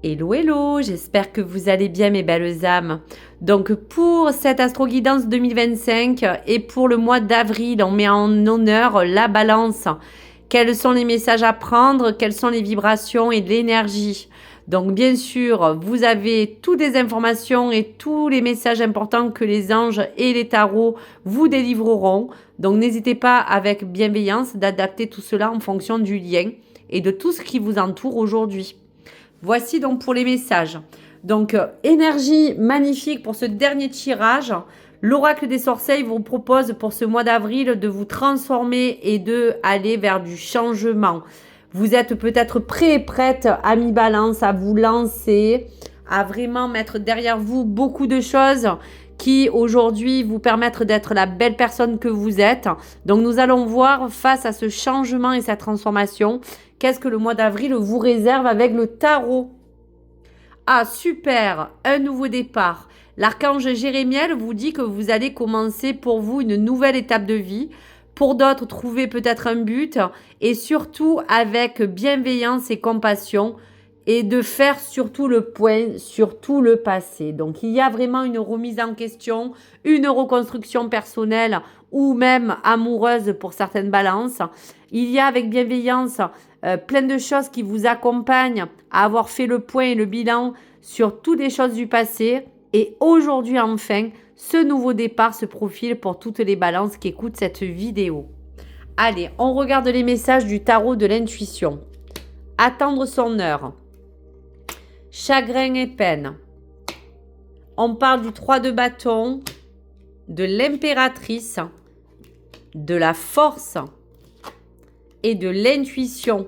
Hello, hello, j'espère que vous allez bien mes belles âmes. Donc pour cette Astro-Guidance 2025 et pour le mois d'avril, on met en honneur la balance. Quels sont les messages à prendre, quelles sont les vibrations et de l'énergie. Donc bien sûr, vous avez toutes les informations et tous les messages importants que les anges et les tarots vous délivreront. Donc n'hésitez pas avec bienveillance d'adapter tout cela en fonction du lien et de tout ce qui vous entoure aujourd'hui. Voici donc pour les messages. Donc, énergie magnifique pour ce dernier tirage. L'oracle des sorciers vous propose pour ce mois d'avril de vous transformer et de aller vers du changement. Vous êtes peut-être prêt et prête, amis balance, à vous lancer, à vraiment mettre derrière vous beaucoup de choses qui aujourd'hui vous permettent d'être la belle personne que vous êtes. Donc, nous allons voir face à ce changement et cette transformation, qu'est-ce que le mois d'avril vous réserve avec le tarot. Ah, super, un nouveau départ. L'archange Jérémiel vous dit que vous allez commencer pour vous une nouvelle étape de vie. Pour d'autres, trouver peut-être un but et surtout avec bienveillance et compassion et de faire surtout le point sur tout le passé. Donc, il y a vraiment une remise en question, une reconstruction personnelle ou même amoureuse pour certaines balances. Il y a avec bienveillance plein de choses qui vous accompagnent à avoir fait le point et le bilan sur toutes les choses du passé. Et aujourd'hui, enfin, ce nouveau départ se profile pour toutes les balances qui écoutent cette vidéo. Allez, on regarde les messages du tarot de l'intuition. Attendre son heure. Chagrin et peine. On parle du 3 de bâton, de l'impératrice, de la force et de l'intuition.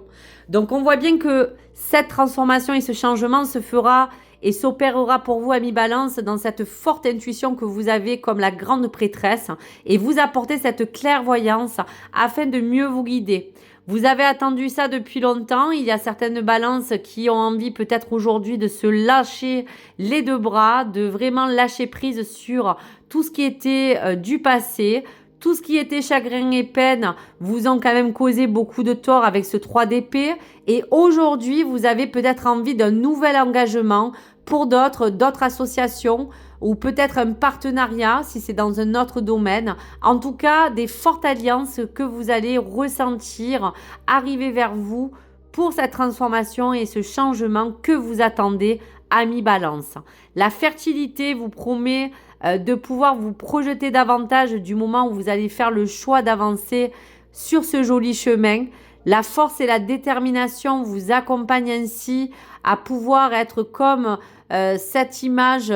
Donc, on voit bien que cette transformation et ce changement se fera et s'opérera pour vous, amis balance, dans cette forte intuition que vous avez comme la grande prêtresse et vous apporter cette clairvoyance afin de mieux vous guider. Vous avez attendu ça depuis longtemps. Il y a certaines balances qui ont envie peut-être aujourd'hui de se lâcher les deux bras, de vraiment lâcher prise sur tout ce qui était du passé. Tout ce qui était chagrin et peine vous ont quand même causé beaucoup de tort avec ce 3 d'épée. Et aujourd'hui, vous avez peut-être envie d'un nouvel engagement pour d'autres associations ou peut-être un partenariat si c'est dans un autre domaine. En tout cas, des fortes alliances que vous allez ressentir arriver vers vous pour cette transformation et ce changement que vous attendez, amis balance. La fertilité vous promet de pouvoir vous projeter davantage du moment où vous allez faire le choix d'avancer sur ce joli chemin. La force et la détermination vous accompagnent ainsi à pouvoir être comme cette image,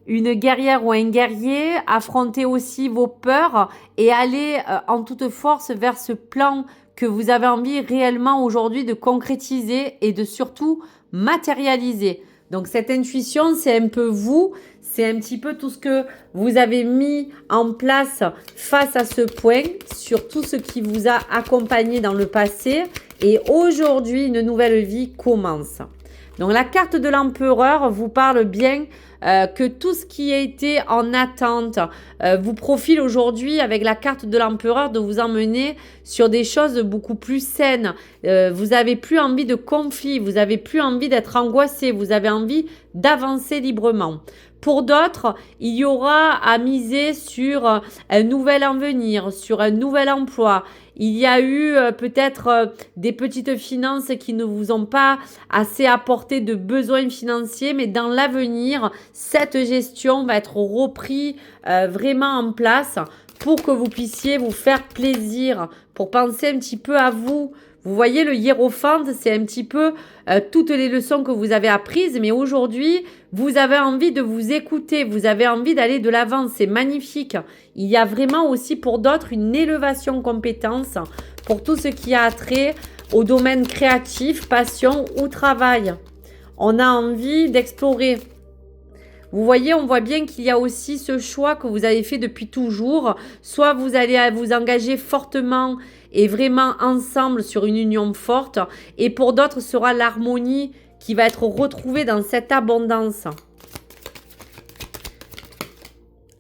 une guerrière ou un guerrier, affronter aussi vos peurs et aller en toute force vers ce plan que vous avez envie réellement aujourd'hui de concrétiser et de surtout matérialiser. Donc cette intuition, c'est un peu vous, c'est un petit peu tout ce que vous avez mis en place face à ce point, sur tout ce qui vous a accompagné dans le passé. Et aujourd'hui, une nouvelle vie commence. Donc la carte de l'empereur vous parle bien que tout ce qui a été en attente vous profile aujourd'hui avec la carte de l'empereur de vous emmener sur des choses beaucoup plus saines. Vous n'avez plus envie de conflit, vous n'avez plus envie d'être angoissé, vous avez envie d'avancer librement. Pour d'autres, il y aura à miser sur un nouvel avenir, sur un nouvel emploi. Il y a eu peut-être des petites finances qui ne vous ont pas assez apporté de besoins financiers, mais dans l'avenir, cette gestion va être reprise vraiment en place pour que vous puissiez vous faire plaisir, pour penser un petit peu à vous. Vous voyez, le hiérophante, c'est un petit peu toutes les leçons que vous avez apprises, mais aujourd'hui, vous avez envie de vous écouter, vous avez envie d'aller de l'avant, c'est magnifique. Il y a vraiment aussi pour d'autres une élévation compétence pour tout ce qui a trait au domaine créatif, passion ou travail. On a envie d'explorer. Vous voyez, on voit bien qu'il y a aussi ce choix que vous avez fait depuis toujours. Soit vous allez vous engager fortement et vraiment ensemble sur une union forte. Et pour d'autres, ce sera l'harmonie qui va être retrouvée dans cette abondance.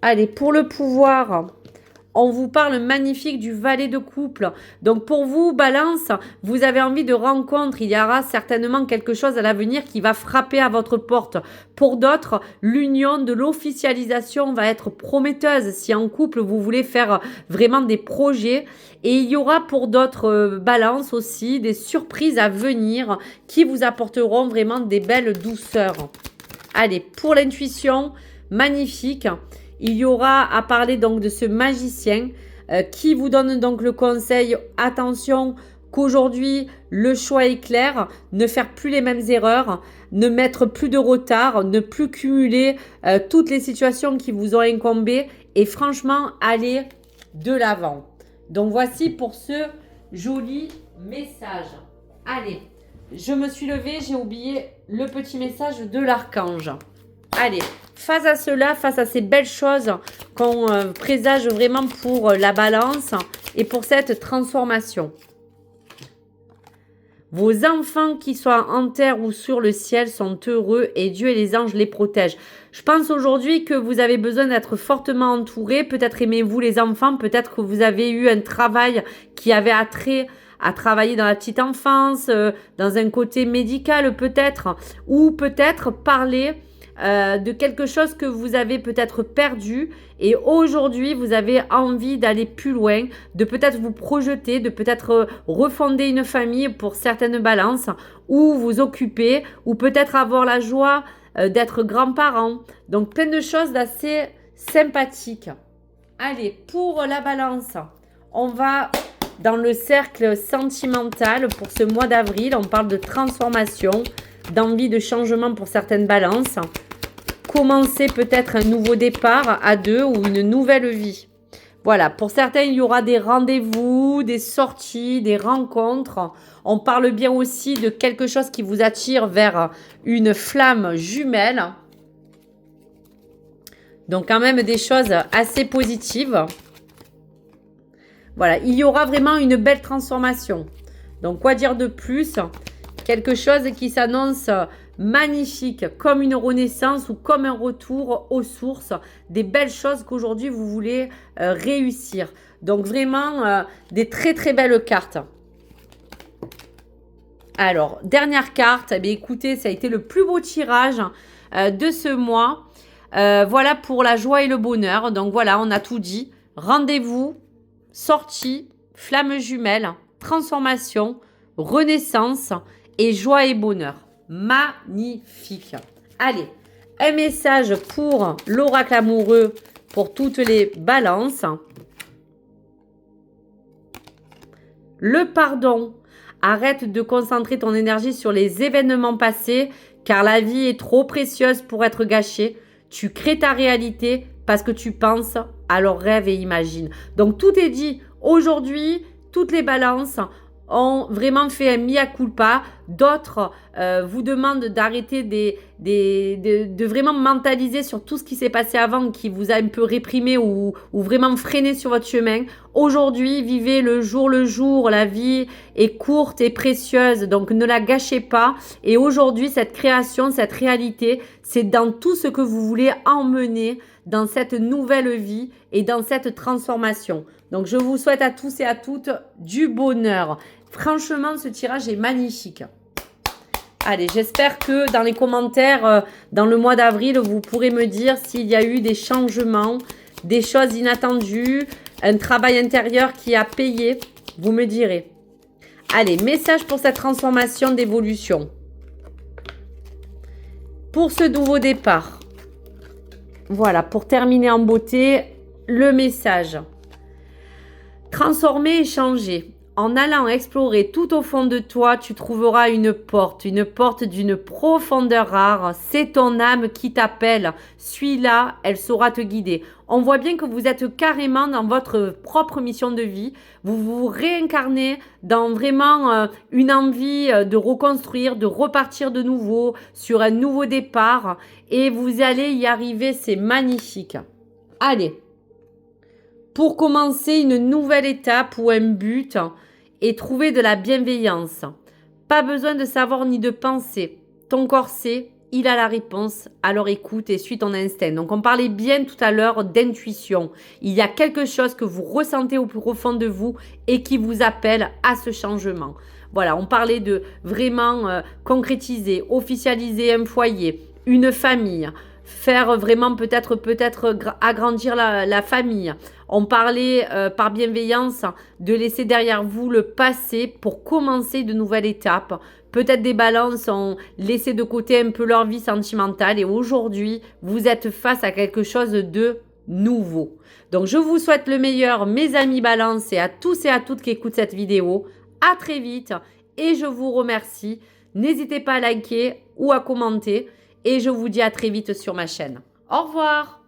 Allez, pour le pouvoir, on vous parle magnifique du valet de couple. Donc pour vous, Balance, vous avez envie de rencontre. Il y aura certainement quelque chose à l'avenir qui va frapper à votre porte. Pour d'autres, l'union de l'officialisation va être prometteuse. Si en couple, vous voulez faire vraiment des projets. Et il y aura pour d'autres Balances aussi des surprises à venir qui vous apporteront vraiment des belles douceurs. Allez, pour l'intuition, magnifique. Il y aura à parler donc de ce magicien qui vous donne donc le conseil, attention qu'aujourd'hui le choix est clair, ne faire plus les mêmes erreurs, ne mettre plus de retard, ne plus cumuler toutes les situations qui vous ont incombé et franchement aller de l'avant. Donc voici pour ce joli message. Allez, je me suis levée, j'ai oublié le petit message de l'archange. Allez, face à cela, face à ces belles choses qu'on présage vraiment pour la Balance et pour cette transformation. Vos enfants qui soient en terre ou sur le ciel sont heureux et Dieu et les anges les protègent. Je pense aujourd'hui que vous avez besoin d'être fortement entouré. Peut-être aimez-vous les enfants, peut-être que vous avez eu un travail qui avait attrait à travailler dans la petite enfance, dans un côté médical peut-être, ou peut-être parler de quelque chose que vous avez peut-être perdu et aujourd'hui vous avez envie d'aller plus loin, de peut-être vous projeter, de peut-être refonder une famille pour certaines Balances ou vous occuper ou peut-être avoir la joie d'être grands-parents. Donc plein de choses d'assez sympathiques. Allez, pour la Balance, on va dans le cercle sentimental pour ce mois d'avril. On parle de transformation, d'envie de changement pour certaines Balances. Commencer peut-être un nouveau départ à deux ou une nouvelle vie. Voilà, pour certains, il y aura des rendez-vous, des sorties, des rencontres. On parle bien aussi de quelque chose qui vous attire vers une flamme jumelle. Donc quand même des choses assez positives. Voilà, il y aura vraiment une belle transformation. Donc quoi dire de plus ? Quelque chose qui s'annonce magnifique, comme une renaissance ou comme un retour aux sources, des belles choses qu'aujourd'hui vous voulez réussir. Donc vraiment des très très belles cartes. Alors, dernière carte, eh bien, écoutez, ça a été le plus beau tirage de ce mois. Voilà pour la joie et le bonheur. Donc voilà, on a tout dit. Rendez-vous, sortie, flamme jumelle, transformation, renaissance et joie et bonheur. Magnifique. Allez, un message pour l'oracle amoureux pour toutes les Balances. Le pardon. Arrête de concentrer ton énergie sur les événements passés car la vie est trop précieuse pour être gâchée. Tu crées ta réalité parce que tu penses, alors rêve et imagine. Donc tout est dit. Aujourd'hui, toutes les Balances ont vraiment fait un mea culpa. D'autres vous demandent d'arrêter de vraiment mentaliser sur tout ce qui s'est passé avant, qui vous a un peu réprimé ou vraiment freiné sur votre chemin. Aujourd'hui, vivez le jour. La vie est courte et précieuse, donc ne la gâchez pas. Et aujourd'hui, cette création, cette réalité, c'est dans tout ce que vous voulez emmener dans cette nouvelle vie et dans cette transformation. Donc, je vous souhaite à tous et à toutes du bonheur. Franchement, ce tirage est magnifique. Allez, j'espère que dans les commentaires, dans le mois d'avril, vous pourrez me dire s'il y a eu des changements, des choses inattendues, un travail intérieur qui a payé. Vous me direz. Allez, message pour cette transformation d'évolution. Pour ce nouveau départ. Voilà, pour terminer en beauté, le message. Transformer et changer. En allant explorer tout au fond de toi, tu trouveras une porte d'une profondeur rare. C'est ton âme qui t'appelle. Suis-la, elle saura te guider. On voit bien que vous êtes carrément dans votre propre mission de vie. Vous vous réincarnez dans vraiment une envie de reconstruire, de repartir de nouveau, sur un nouveau départ. Et vous allez y arriver, c'est magnifique. Allez, pour commencer une nouvelle étape ou un but et trouver de la bienveillance. Pas besoin de savoir ni de penser. Ton corps sait il a la réponse, alors écoute et suis ton instinct. Donc, on parlait bien tout à l'heure d'intuition. Il y a quelque chose que vous ressentez au plus profond de vous et qui vous appelle à ce changement. Voilà, on parlait de vraiment concrétiser, officialiser un foyer, une famille, faire vraiment peut-être agrandir la famille. On parlait par bienveillance de laisser derrière vous le passé pour commencer de nouvelles étapes. Peut-être des balances ont laissé de côté un peu leur vie sentimentale et aujourd'hui, vous êtes face à quelque chose de nouveau. Donc, je vous souhaite le meilleur, mes amis balance, et à tous et à toutes qui écoutent cette vidéo. À très vite et je vous remercie. N'hésitez pas à liker ou à commenter et je vous dis à très vite sur ma chaîne. Au revoir!